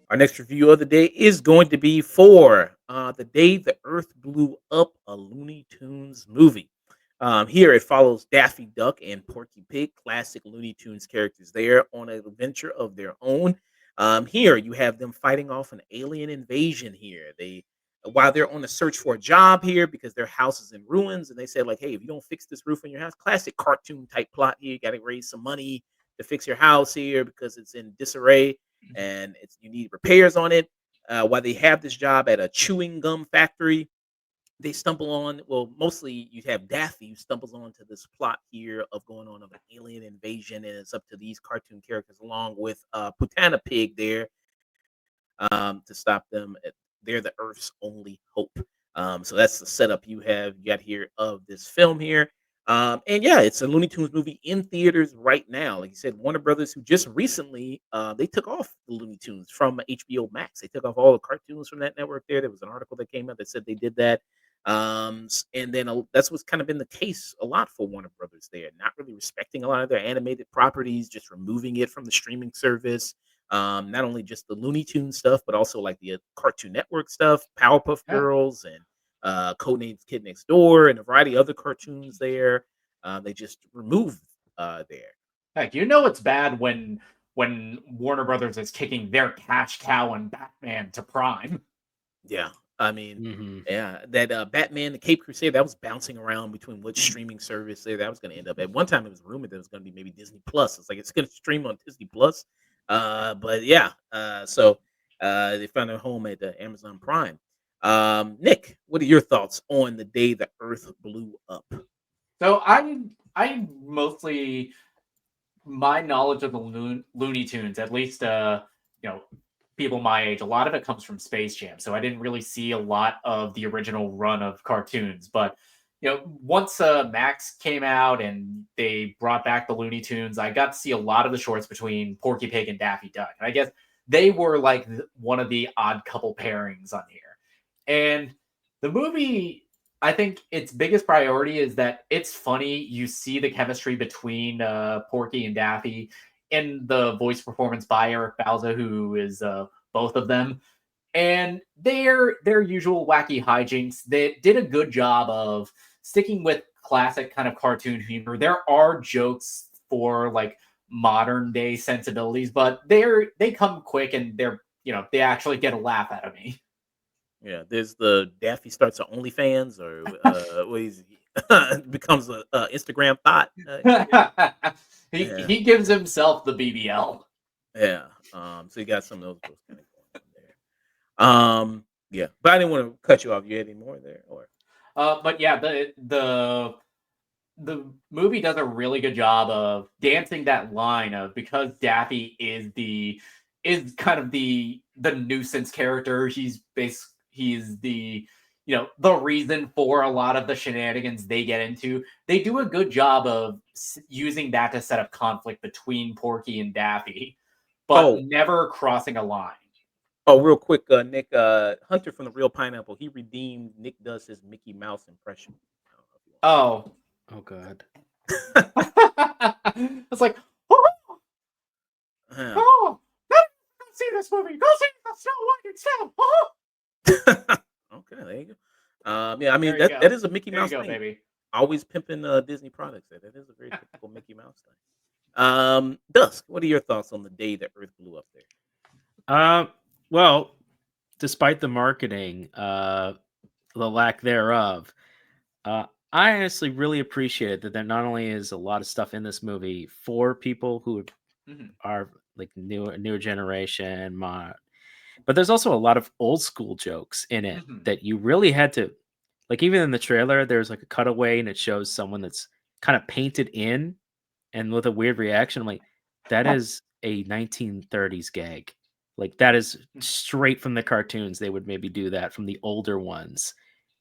Our next review of the day is going to be for The Day the Earth Blew Up, a Looney Tunes movie. Here it follows Daffy Duck and Porky Pig, classic Looney Tunes characters there on an adventure of their own. Here you have them fighting off an alien invasion here. While they're on the search for a job here because their house is in ruins, and they said, like, hey, if you don't fix this roof on your house, classic cartoon type plot here, you got to raise some money to fix your house here because it's in disarray and you need repairs on it. While they have this job at a chewing gum factory, they stumble on, well, mostly you have Daffy who stumbles onto this plot here of going on of an alien invasion, and it's up to these cartoon characters along with Putana Pig there to stop them. They're the Earth's only hope. So that's the setup you got here of this film here. And yeah, it's a Looney Tunes movie in theaters right now. Like you said, Warner Brothers, who just recently they took off the Looney Tunes from HBO Max. They took off all the cartoons from that network there. There was an article that came out that said they did that. And then that's what's kind of been the case a lot for Warner Brothers there, not really respecting a lot of their animated properties, just removing it from the streaming service. Not only just the Looney Tunes stuff, but also like the Cartoon Network stuff, Powerpuff Yeah. Girls, and Codenames Kid Next Door, and a variety of other cartoons there. They just removed there. Heck, you know it's bad when Warner Brothers is kicking their cash cow and Batman to Prime. Yeah. I mean, yeah, that Batman, the Cape Crusade, that was bouncing around between which streaming service there that was going to end up. At one time, it was rumored that it was going to be maybe Disney Plus. It's like it's going to stream on Disney Plus. But yeah, so they found a home at Amazon Prime. Nick, what are your thoughts on The Day the Earth Blew Up? So I mostly, my knowledge of the Looney Tunes, at least people my age, a lot of it comes from Space Jam. So I didn't really see a lot of the original run of cartoons. But once Max came out and they brought back the Looney Tunes, I got to see a lot of the shorts between Porky Pig and Daffy Duck. And I guess they were like one of the odd couple pairings on here. And the movie, I think its biggest priority is that it's funny. You see the chemistry between Porky and Daffy in the voice performance by Eric Bauza, who is both of them. And their usual wacky hijinks, they did a good job of sticking with classic kind of cartoon humor. There are jokes for like modern day sensibilities, but they come quick and they actually get a laugh out of me. Yeah, there's the Daffy starts an OnlyFans, or becomes a Instagram thought. He gives himself the BBL. Yeah. So you got some of those kind of going on there. Yeah, but I didn't want to cut you off. You had any more there, or? But yeah, the movie does a really good job of dancing that line of, because Daffy is kind of the nuisance character. He's the the reason for a lot of the shenanigans they get into. They do a good job of using that to set up conflict between Porky and Daffy, but never crossing a line. Oh, real quick, Nick, Hunter from the Real Pineapple, he redeemed Nick does his Mickey Mouse impression. Oh God. It's like, go see this movie. Go see the Snow White instead. Okay, there you go. Yeah, I mean that is a Mickey Mouse thing. Baby. Always pimping Disney products. That is a very typical Mickey Mouse thing. Dusk, what are your thoughts on The Day the Earth Blew Up there? Well, despite the marketing, the lack thereof, I honestly really appreciate that there not only is a lot of stuff in this movie for people who are like newer generation, but there's also a lot of old school jokes in it that you really had to, like, even in the trailer, there's like a cutaway and it shows someone that's kind of painted in and with a weird reaction. I'm like, that is a 1930s gag. Like, that is straight from the cartoons. They would maybe do that from the older ones.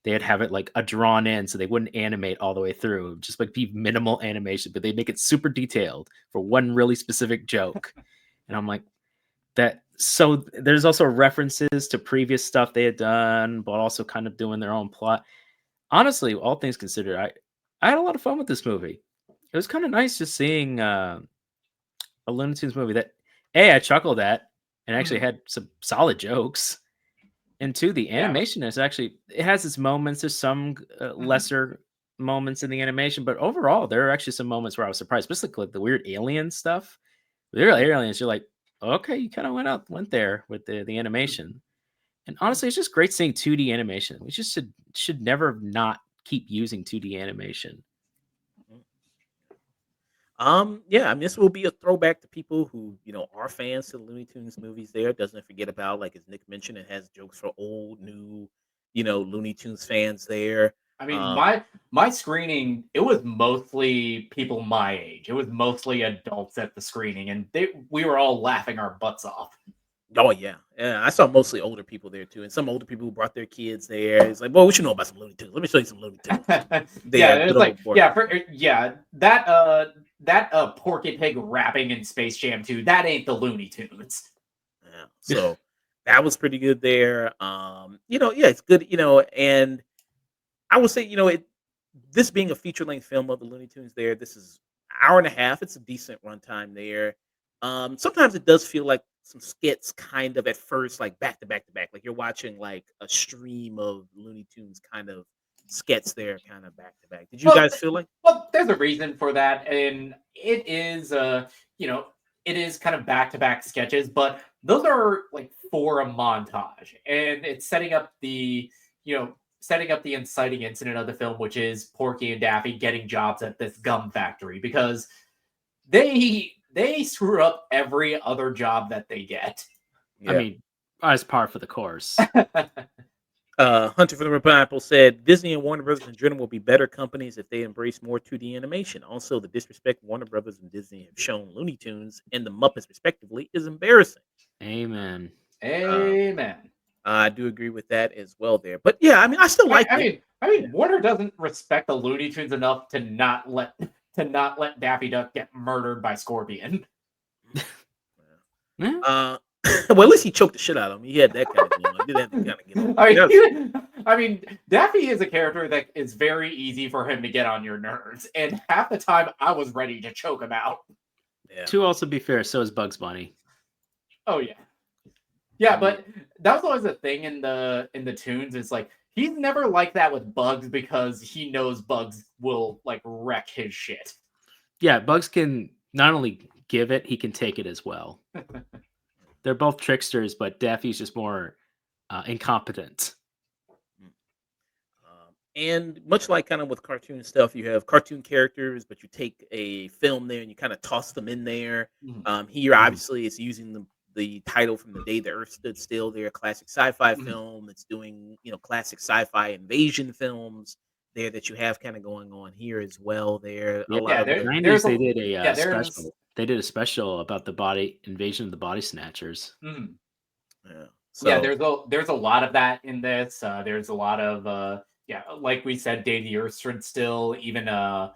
They'd have it like a drawn in, so they wouldn't animate all the way through. Just like be minimal animation, but they make it super detailed for one really specific joke. And I'm like, that So there's also references to previous stuff they had done, but also kind of doing their own plot. Honestly, all things considered, I had a lot of fun with this movie. It was kind of nice just seeing a Looney Tunes movie that I chuckled at and actually Mhm. had some solid jokes. And two, the Yeah. animation is actually, it has its moments. There's some lesser moments in the animation, but overall, there are actually some moments where I was surprised, especially like the weird alien stuff. The real aliens, you're like, okay, you kind of went there with the animation. And honestly, it's just great seeing 2D animation. We just should never not keep using 2D animation. Yeah, I mean, this will be a throwback to people who, are fans to the Looney Tunes movies there. Doesn't forget about, like, as Nick mentioned, it has jokes for old, new, Looney Tunes fans there. I mean, Um, my screening, it was mostly people my age. It was mostly adults at the screening, and we were all laughing our butts off. oh yeah, yeah. I saw mostly older people there too, and some older people who brought their kids there. It's like, well, what you know about some Looney Tunes? Let me show you some Looney Tunes. Yeah, Yeah, and good it's like, old Porky. yeah, that Porky Pig rapping in Space Jam 2, that ain't the Looney Tunes. Yeah, so that was pretty good there. Yeah, it's good. And I would say, this being a feature length film of the Looney Tunes there, this is hour and a half. It's a decent runtime there. Sometimes it does feel like some skits kind of at first, like back to back to back. Like you're watching like a stream of Looney Tunes kind of skits there, kind of back to back. Did you Well, guys feel like? well, there's a reason for that, and it is, you know, it is kind of back-to-back sketches, but those are like for a montage, and it's setting up the inciting incident of the film, which is Porky and Daffy getting jobs at this gum factory because they screw up every other job that they get. I Yeah. mean, as par for the course. Hunter from the Pineapple said Disney and Warner Brothers in general will be better companies if they embrace more 2D animation. Also, the disrespect Warner Brothers and Disney have shown Looney Tunes and the Muppets, respectively, is embarrassing. Amen. Amen. I do agree with that as well there. But yeah, I mean, I still like it. I mean, Warner doesn't respect the Looney Tunes enough to not let Daffy Duck get murdered by Scorpion. Yeah. Well, at least he choked the shit out of him. He had that kind of going on. He did have to kind of get on. I mean, Daffy is a character that is very easy for him to get on your nerves, and half the time I was ready to choke him out. Yeah. To also be fair, so is Bugs Bunny. Oh yeah, yeah, but that was always the thing in the tunes. Is like he's never like that with Bugs because he knows Bugs will like wreck his shit. Yeah, Bugs can not only give it, he can take it as well. They're both tricksters, but Daffy's just more incompetent. And much like kind of with cartoon stuff, you have cartoon characters, but you take a film there and you kind of toss them in there. Here, obviously, it's using the title from The Day the Earth Stood Still. They're a classic sci-fi film. It's doing, classic sci-fi invasion films there that you have kind of going on here as well. There, a lot of the 90s, they did a special. They did a special about the invasion of the body snatchers. Yeah. So, yeah, there's a lot of that in this. There's a lot of like we said, Day the Earth Stood Still, even a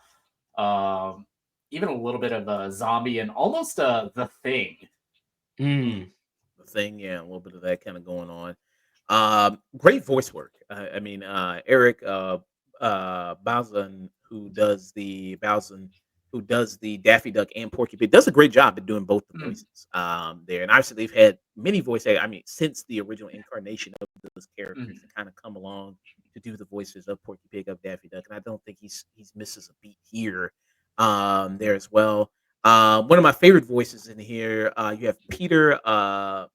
little bit of a zombie and almost the Thing. The Thing, yeah, a little bit of that kind of going on. Great voice work. I mean, Eric Bauza, who does the Daffy Duck and Porky Pig, does a great job at doing both the voices there. And obviously, they've had many voice actors. I mean, since the original incarnation of those characters to kind of come along to do the voices of Porky Pig, of Daffy Duck, and I don't think he's misses a beat here there as well. One of my favorite voices in here, you have Peter McNicol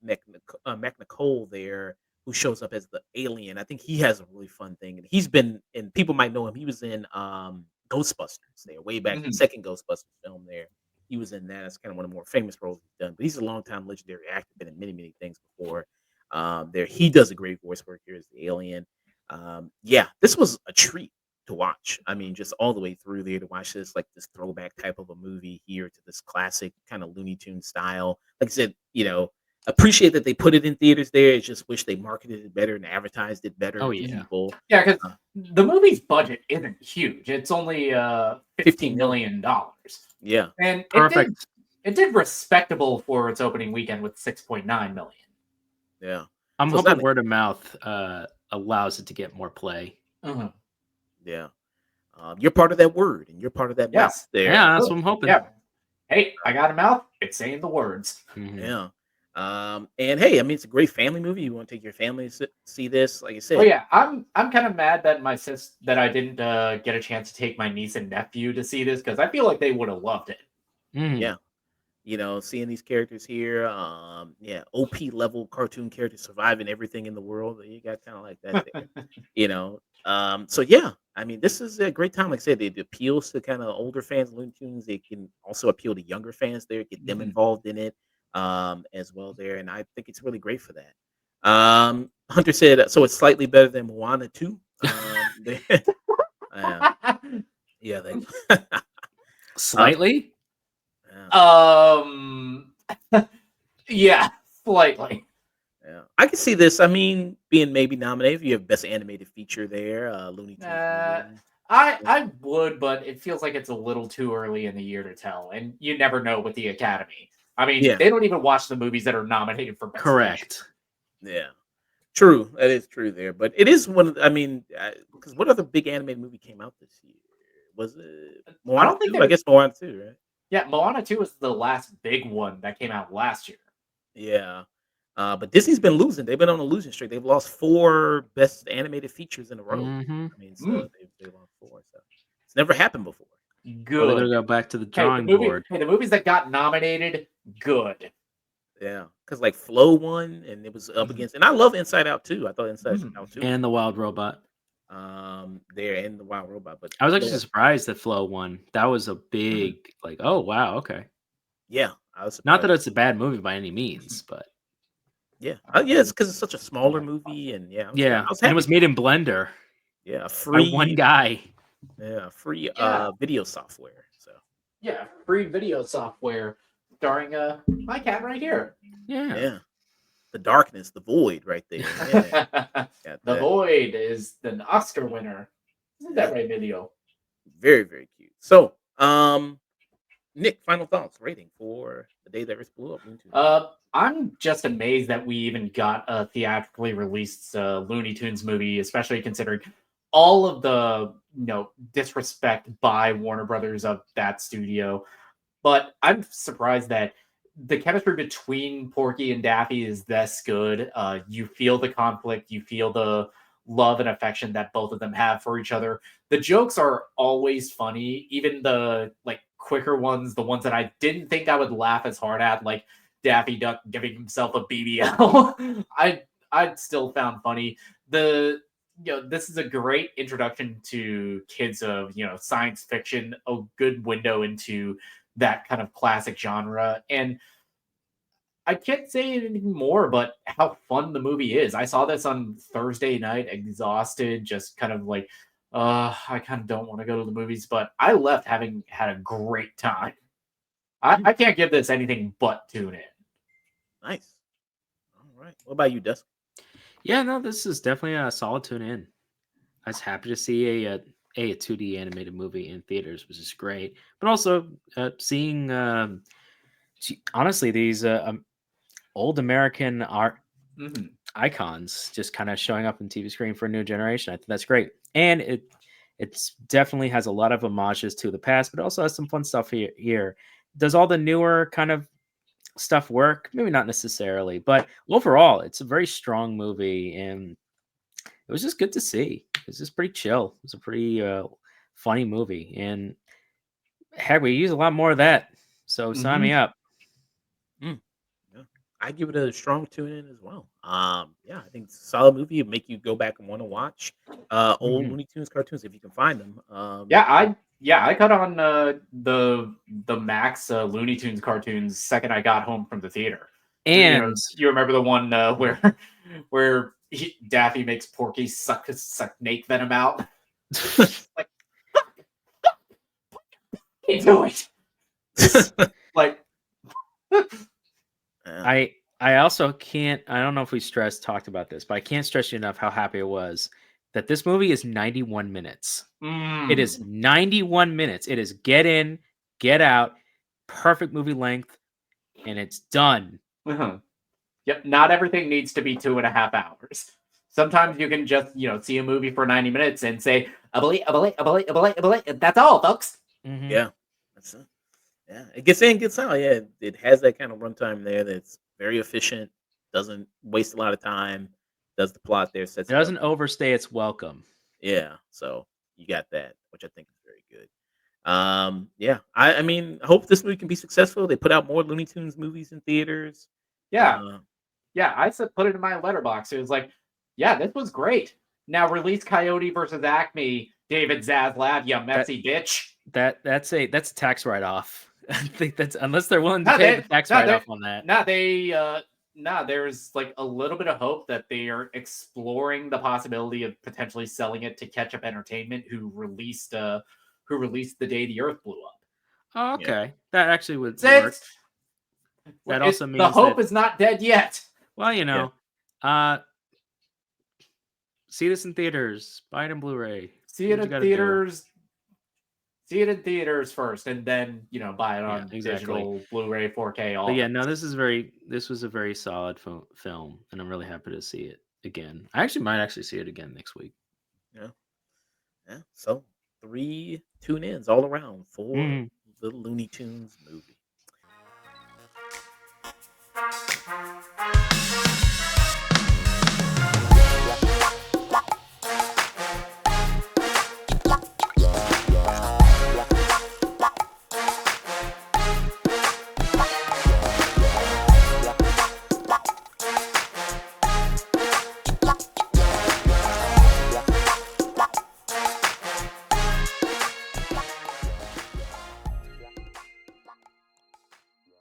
there, who shows up as the alien. I think he has a really fun thing, and and people might know him. He was in Ghostbusters there, way back, the second Ghostbusters film there. He was in that. That's kind of one of the more famous roles he's done. But he's a longtime legendary actor, been in many, many things before. There, he does a great voice work here as the alien. Yeah, this was a treat to watch. I mean, just all the way through there to watch this, like this throwback type of a movie here to this classic kind of Looney Tunes style. Like I said, appreciate that they put it in theaters there. I just wish they marketed it better and advertised it better to people. Yeah, because the movie's budget isn't huge. It's only $15 million. Yeah. And perfect. it did respectable for its opening weekend with 6.9 million. Yeah. I'm So it's hoping not- word of mouth allows it to get more play. Mhm. Yeah. You're part of that word, and you're part of that mouth Yes. there. Yeah, that's what I'm hoping. Yeah. Hey, I got a mouth. It's saying the words. Mhm. Yeah. And hey, I mean, it's a great family movie. You want to take your family to see this, like I said. Oh yeah, I'm kind of mad that that I didn't get a chance to take my niece and nephew to see this because I feel like they would have loved it. Mhm. Yeah. Seeing these characters here, OP level cartoon characters surviving everything in the world. You got kind of like that there. So yeah, I mean, this is a great time. Like I said, it appeals to kind of older fans of Looney Tunes. It can also appeal to younger fans there, get them Mhm. involved in it as well there. And I think it's really great for that. Hunter said, so it's slightly better than Moana 2. Uh, yeah, they, Slightly. yeah. Yeah, slightly. Yeah, I can see this. I mean, being maybe nominated. You have best animated feature there, Looney Tunes. Movie. I would, but it feels like it's a little too early in the year to tell, and you never know with the Academy. I mean, Yeah. they don't even watch the movies that are nominated for best Correct. Yeah, true. That is true there, but it is one. I mean, because what other big animated movie came out this year? Was it Moana? I don't think 2? I guess Moana 2, right? Yeah, Moana 2 was the last big one that came out last year. Yeah. But Disney's been losing. They've been on a losing streak. They've lost 4 best animated features in a row. Mm-hmm. I mean, so they lost 4. So it's never happened before. Good. Well, they're gonna go back to the drawing board. The movies that got nominated, good. Yeah, because like Flow won, and it was up against, and I love Inside Out too. I thought Inside Out too. And the Wild Robot. There and the Wild Robot, but I was actually surprised that Flow won. That was a big oh wow, okay. Yeah, I was Not surprised. that it's a bad movie by any means, but yeah, it's because it's such a smaller movie, and I was and happy. it was made in Blender. Yeah, By free one guy. Yeah, free Yeah. video software. So Yeah, free video software starring my cat right here. Yeah. The darkness, the void, right there. Yeah, got The that. Void is an Oscar winner. Isn't that right, video? Very, very cute. So, Nick, final thoughts, rating for the day that Earth blew up. I'm just amazed that we even got a theatrically released Looney Tunes movie, especially considering all of the disrespect by Warner Brothers of that studio. But I'm surprised that the chemistry between Porky and Daffy is this good. You feel the conflict, you feel the love and affection that both of them have for each other. The jokes are always funny, even the quicker ones, the ones that I didn't think I would laugh as hard at, like Daffy Duck giving himself a BBL. I'd still found funny. This is a great introduction to kids of science fiction, a good window into that kind of classic genre. And I can't say anything more, but how fun the movie is. I saw this on Thursday night, exhausted, just kind of like, I kind of don't want to go to the movies, but I left having had a great time. I can't give this anything but tune in. Nice. All right. What about you, Dustin? Yeah, no, this is definitely a solid tune in. I was happy to see a 2D animated movie in theaters, which is great. But also seeing, honestly, these old American art icons just kind of showing up on TV screen for a new generation. I think that's great, and it's definitely has a lot of homages to the past, but also has some fun stuff here. Does all the newer kind of stuff work? Maybe not necessarily, but overall, it's a very strong movie, and it was just good to see. It was just pretty chill. It was a pretty funny movie, and heck, we use a lot more of that. So sign me up. I give it a strong tune in as well. I think it's a solid movie. It'll make you go back and want to watch old Looney Tunes cartoons if you can find them. I cut on the Max Looney Tunes cartoons second I got home from the theater. And you remember the one where Daffy makes Porky suck snake venom out? Like, can't do it. Like, I also can't. I don't know if we talked about this, but I can't stress you enough how happy I was that this movie is 91 minutes. It is 91 minutes. It is get in, get out, perfect movie length, and it's done. Uh-huh. Yep, not everything needs to be 2.5 hours. Sometimes you can just, see a movie for 90 minutes and say, that's all, folks. Mhm. Yeah, that's it. Yeah, it gets in, gets out. Yeah, it has that kind of runtime there that's very efficient, doesn't waste a lot of time, does the plot there, It sets it up. doesn't overstay its welcome. Yeah, so you got that, which I think is very good. Yeah, I mean, I hope this movie can be successful. They put out more Looney Tunes movies in theaters. Yeah, Uh, yeah, I said put it in my letterbox. It was like, yeah, this was great. Now release Coyote versus Acme, David Zaslav, you messy bitch. That's a tax write-off. I think that's unless they're willing to No, pay they, the tax no, write-off they, on that. no, they, no, there's like a little bit of hope that they are exploring the possibility of potentially selling it to Ketchup Entertainment, who released The Day the Earth Blew Up. Oh, Yeah. okay. That actually would It's, work. it's, That it's- also the means hope that, is not dead yet. well, see this in theaters, buy it in Blu-ray. See Do it what you in gotta do. theaters. See it in theaters first, and then buy it on exactly. digital, Blu-ray, 4K, all. But yeah, that no, stuff. this was a very solid film, and I'm really happy to see it again. I might see it again next week. yeah, yeah. So 3 tune-ins all around for Mhm. the Looney Tunes movie.